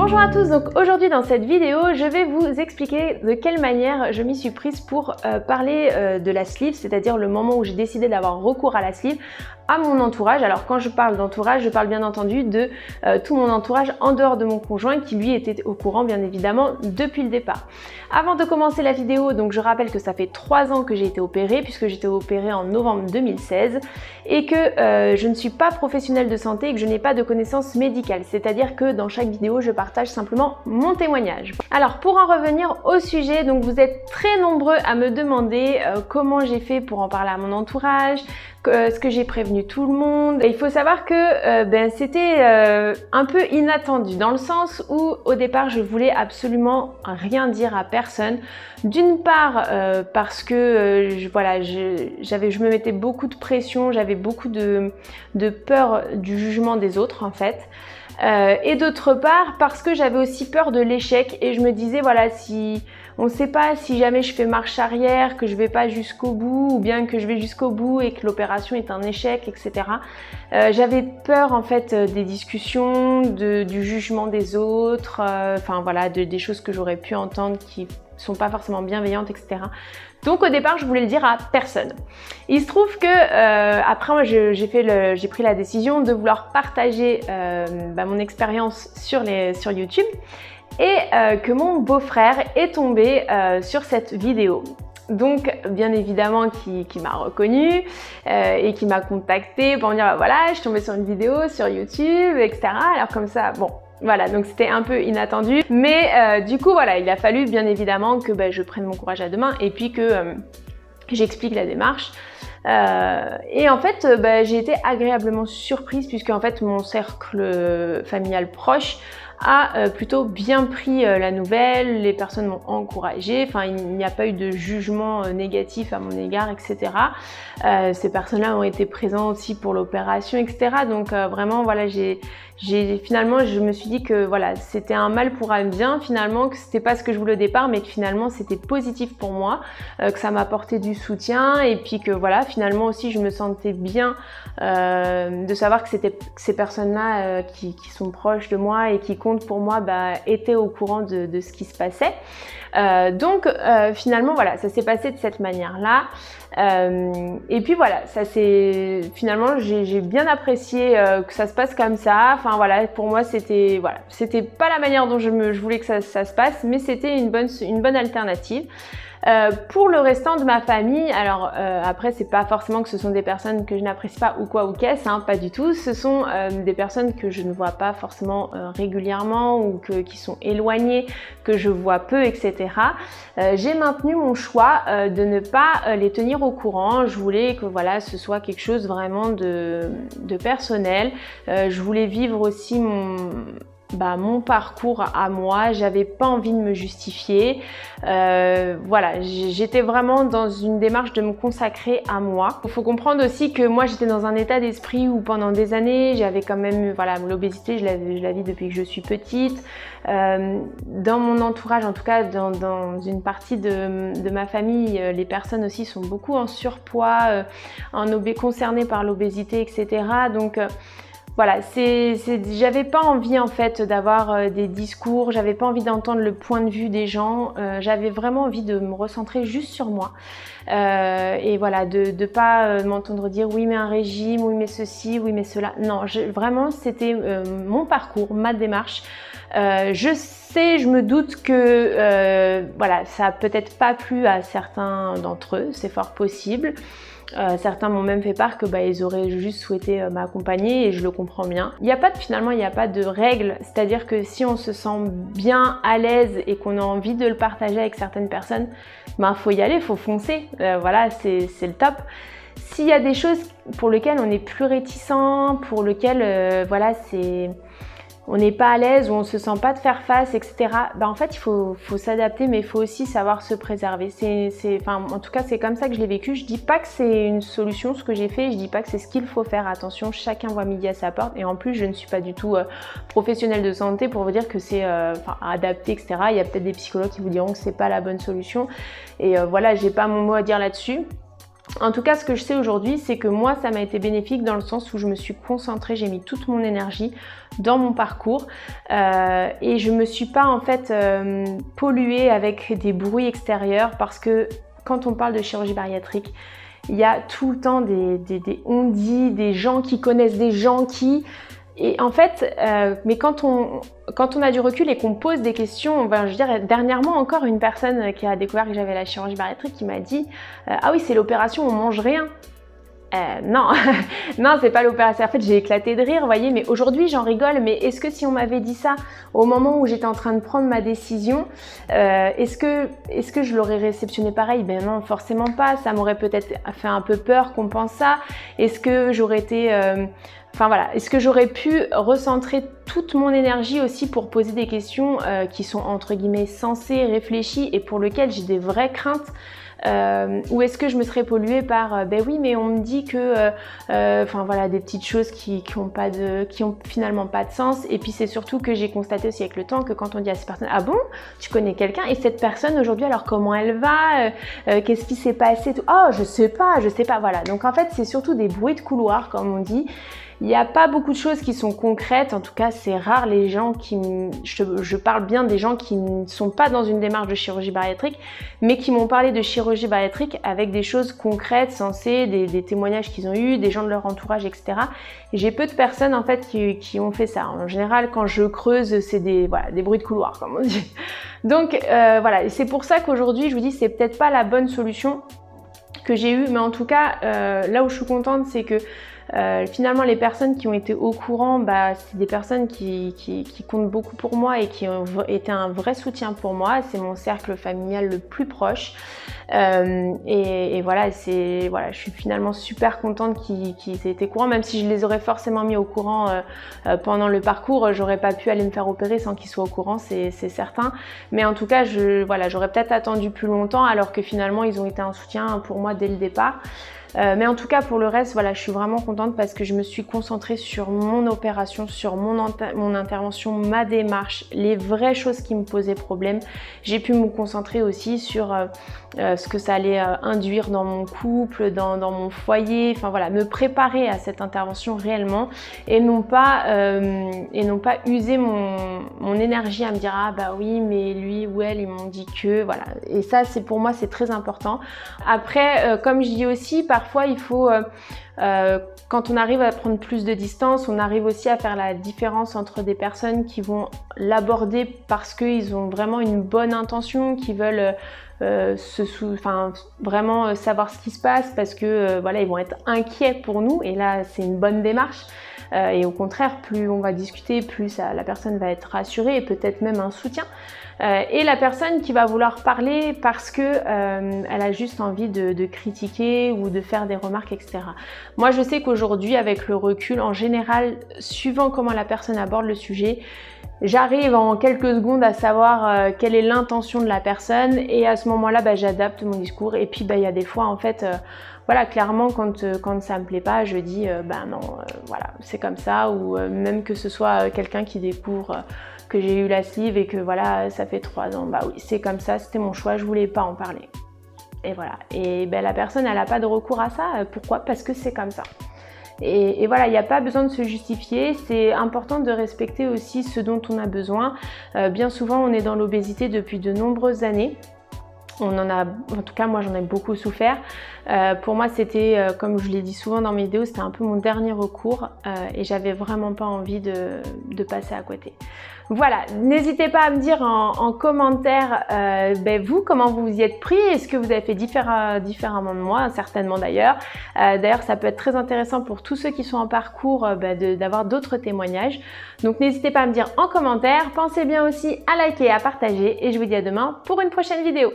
Bonjour à tous, donc aujourd'hui dans cette vidéo, je vais vous expliquer de quelle manière je m'y suis prise pour parler de la sleeve, c'est-à-dire le moment où j'ai décidé d'avoir recours à la sleeve à mon entourage. Alors quand je parle d'entourage, je parle bien entendu de tout mon entourage en dehors de mon conjoint qui lui était au courant bien évidemment depuis le départ. Avant de commencer la vidéo, donc je rappelle que ça fait 3 ans que j'ai été opérée puisque j'ai été opérée en novembre 2016 et que je ne suis pas professionnelle de santé et que je n'ai pas de connaissances médicales, c'est-à-dire que dans chaque vidéo je partage simplement mon témoignage. Alors pour en revenir au sujet, donc vous êtes très nombreux à me demander comment j'ai fait pour en parler à mon entourage, ce que j'ai prévenu tout le monde. Et il faut savoir que c'était un peu inattendu dans le sens où au départ je voulais absolument rien dire à personne. D'une part parce que je me mettais beaucoup de pression, j'avais beaucoup de peur du jugement des autres en fait. Et d'autre part parce que j'avais aussi peur de l'échec et je me disais voilà, si on ne sait pas si jamais je fais marche arrière, que je vais pas jusqu'au bout ou bien que je vais jusqu'au bout et que l'opération est un échec, etc. J'avais peur en fait des discussions, du jugement des autres, enfin voilà, des choses que j'aurais pu entendre qui sont pas forcément bienveillantes, etc. Donc au départ, je voulais le dire à personne. Il se trouve que après moi, j'ai pris la décision de vouloir partager mon expérience sur YouTube et que mon beau-frère est tombé sur cette vidéo. Donc bien évidemment qui m'a reconnue et qui m'a contacté pour me dire voilà, je suis tombée sur une vidéo sur YouTube, etc. Alors comme ça, bon. Voilà, donc c'était un peu inattendu, mais du coup voilà, il a fallu bien évidemment que je prenne mon courage à deux mains et puis que j'explique la démarche. Et en fait, j'ai été agréablement surprise puisque en fait mon cercle familial proche a plutôt bien pris la nouvelle, les personnes m'ont encouragée, enfin il n'y a pas eu de jugement négatif à mon égard, etc. Ces personnes-là ont été présentes aussi pour l'opération, etc. Donc vraiment voilà, finalement je me suis dit que voilà, c'était un mal pour un bien finalement, que c'était pas ce que je voulais au départ, mais que finalement c'était positif pour moi, que ça m'apportait du soutien et puis que voilà, finalement aussi je me sentais bien de savoir que ces personnes-là qui sont proches de moi et qui comptent pour moi étaient au courant de ce qui se passait. Donc finalement voilà, ça s'est passé de cette manière-là. Et puis voilà, finalement j'ai bien apprécié que ça se passe comme ça. Enfin voilà, pour moi c'était pas la manière dont je voulais que ça se passe, mais c'était une bonne alternative. Pour le restant de ma famille, alors après c'est pas forcément que ce sont des personnes que je n'apprécie pas ou quoi ou qu'est-ce, hein, pas du tout. Ce sont des personnes que je ne vois pas forcément régulièrement ou qui sont éloignées, que je vois peu, etc. J'ai maintenu mon choix de ne pas les tenir au courant. Je voulais que voilà, ce soit quelque chose vraiment de personnel. Je voulais vivre aussi mon parcours à moi, j'avais pas envie de me justifier. Voilà, j'étais vraiment dans une démarche de me consacrer à moi. Il faut comprendre aussi que moi j'étais dans un état d'esprit où pendant des années j'avais quand même voilà, l'obésité, je la vis depuis que je suis petite. Dans mon entourage, en tout cas dans une partie de ma famille, les personnes aussi sont beaucoup en surpoids, concernées par l'obésité, etc. Donc voilà, j'avais pas envie en fait d'avoir des discours, j'avais pas envie d'entendre le point de vue des gens, j'avais vraiment envie de me recentrer juste sur moi et voilà, de pas m'entendre dire oui mais un régime, oui mais ceci, oui mais cela. Non, vraiment c'était mon parcours, ma démarche. Je me doute que voilà, ça a peut-être pas plu à certains d'entre eux, c'est fort possible. Certains m'ont même fait part que ils auraient juste souhaité m'accompagner et je le comprends bien. Finalement, il n'y a pas de règle, c'est-à-dire que si on se sent bien à l'aise et qu'on a envie de le partager avec certaines personnes, faut y aller, faut foncer. Voilà, c'est le top. S'il y a des choses pour lesquelles on est plus réticent, pour lesquelles voilà, on n'est pas à l'aise ou on se sent pas de faire face, etc. En fait, il faut s'adapter, mais il faut aussi savoir se préserver. En tout cas, c'est comme ça que je l'ai vécu. Je dis pas que c'est une solution ce que j'ai fait. Je dis pas que c'est ce qu'il faut faire. Attention, chacun voit midi à sa porte. Et en plus, je ne suis pas du tout professionnelle de santé pour vous dire que c'est adapté, etc. Il y a peut-être des psychologues qui vous diront que c'est pas la bonne solution. Et voilà, j'ai pas mon mot à dire là-dessus. En tout cas, ce que je sais aujourd'hui, c'est que moi, ça m'a été bénéfique dans le sens où je me suis concentrée, j'ai mis toute mon énergie dans mon parcours et je me suis pas en fait polluée avec des bruits extérieurs parce que quand on parle de chirurgie bariatrique, il y a tout le temps on-dit, des gens qui connaissent des gens qui... Et en fait, mais quand on a du recul et qu'on pose des questions, je veux dire, dernièrement encore, une personne qui a découvert que j'avais la chirurgie bariatrique qui m'a dit ah oui, c'est l'opération, on mange rien. Non, non, c'est pas l'opération. En fait, j'ai éclaté de rire, vous voyez, mais aujourd'hui, j'en rigole. Mais est-ce que si on m'avait dit ça au moment où j'étais en train de prendre ma décision, est-ce que je l'aurais réceptionné pareil? Ben non, forcément pas. Ça m'aurait peut-être fait un peu peur qu'on pense ça. Est-ce que j'aurais été... Enfin voilà, est-ce que j'aurais pu recentrer toute mon énergie aussi pour poser des questions qui sont entre guillemets sensées, réfléchies et pour lesquelles j'ai des vraies craintes ou est-ce que je me serais polluée par ben oui mais on me dit que enfin voilà, des petites choses qui ont finalement pas de sens. Et puis c'est surtout que j'ai constaté aussi avec le temps que quand on dit à ces personnes ah bon, tu connais quelqu'un et cette personne aujourd'hui alors comment elle va, qu'est-ce qui s'est passé, tout, oh je sais pas, voilà. Donc en fait c'est surtout des bruits de couloir comme on dit. Il n'y a pas beaucoup de choses qui sont concrètes, en tout cas c'est rare les gens qui... Je parle bien des gens qui ne sont pas dans une démarche de chirurgie bariatrique, mais qui m'ont parlé de chirurgie bariatrique avec des choses concrètes, sensées, des témoignages qu'ils ont eus, des gens de leur entourage, etc. Et j'ai peu de personnes en fait qui ont fait ça. En général, quand je creuse, c'est des bruits de couloir, comme on dit. Donc voilà, et c'est pour ça qu'aujourd'hui, je vous dis, c'est peut-être pas la bonne solution que j'ai eue, mais en tout cas, là où je suis contente, c'est que finalement les personnes qui ont été au courant, c'est des personnes qui comptent beaucoup pour moi et qui ont été un vrai soutien pour moi. C'est mon cercle familial le plus proche et voilà, je suis finalement super contente qu'ils aient été courants, même si je les aurais forcément mis au courant pendant le parcours. J'aurais pas pu aller me faire opérer sans qu'ils soient au courant, c'est certain, mais en tout cas j'aurais peut-être attendu plus longtemps alors que finalement ils ont été un soutien pour moi dès le départ. Mais en tout cas pour le reste, voilà, je suis vraiment contente parce que je me suis concentrée sur mon opération, sur mon intervention, ma démarche, les vraies choses qui me posaient problème. J'ai pu me concentrer aussi sur ce que ça allait induire dans mon couple, dans mon foyer, enfin voilà, me préparer à cette intervention réellement et non pas user mon énergie à me dire ah bah oui mais lui ou elle ils m'ont dit que, voilà. Et ça c'est pour moi c'est très important. Après comme je dis aussi, parfois il faut quand on arrive à prendre plus de distance, on arrive aussi à faire la différence entre des personnes qui vont l'aborder parce qu'ils ont vraiment une bonne intention, qui veulent vraiment savoir ce qui se passe parce que voilà, ils vont être inquiets pour nous et là c'est une bonne démarche. Et au contraire, plus on va discuter, plus la personne va être rassurée et peut-être même un soutien. Et la personne qui va vouloir parler parce que elle a juste envie de critiquer ou de faire des remarques, etc. Moi, je sais qu'aujourd'hui, avec le recul, en général, suivant comment la personne aborde le sujet, j'arrive en quelques secondes à savoir quelle est l'intention de la personne et à ce moment-là, j'adapte mon discours. Et puis, il y a des fois, en fait, voilà, clairement, quand ça me plaît pas, je dis non, voilà, c'est comme ça. Ou même que ce soit quelqu'un qui découvre que j'ai eu la sleeve et que voilà, ça fait 3 ans, oui, c'est comme ça, c'était mon choix, je voulais pas en parler. Et voilà. Et la personne, elle n'a pas de recours à ça. Pourquoi? Parce que c'est comme ça. Et voilà, il n'y a pas besoin de se justifier, c'est important de respecter aussi ce dont on a besoin. Bien souvent, on est dans l'obésité depuis de nombreuses années. En tout cas moi j'en ai beaucoup souffert. Pour moi c'était, comme je l'ai dit souvent dans mes vidéos, c'était un peu mon dernier recours et j'avais vraiment pas envie de passer à côté. Voilà, n'hésitez pas à me dire en commentaire vous comment vous y êtes pris, est-ce que vous avez fait différemment de moi, certainement d'ailleurs. D'ailleurs ça peut être très intéressant pour tous ceux qui sont en parcours d'avoir d'autres témoignages. Donc n'hésitez pas à me dire en commentaire, pensez bien aussi à liker et à partager et je vous dis à demain pour une prochaine vidéo.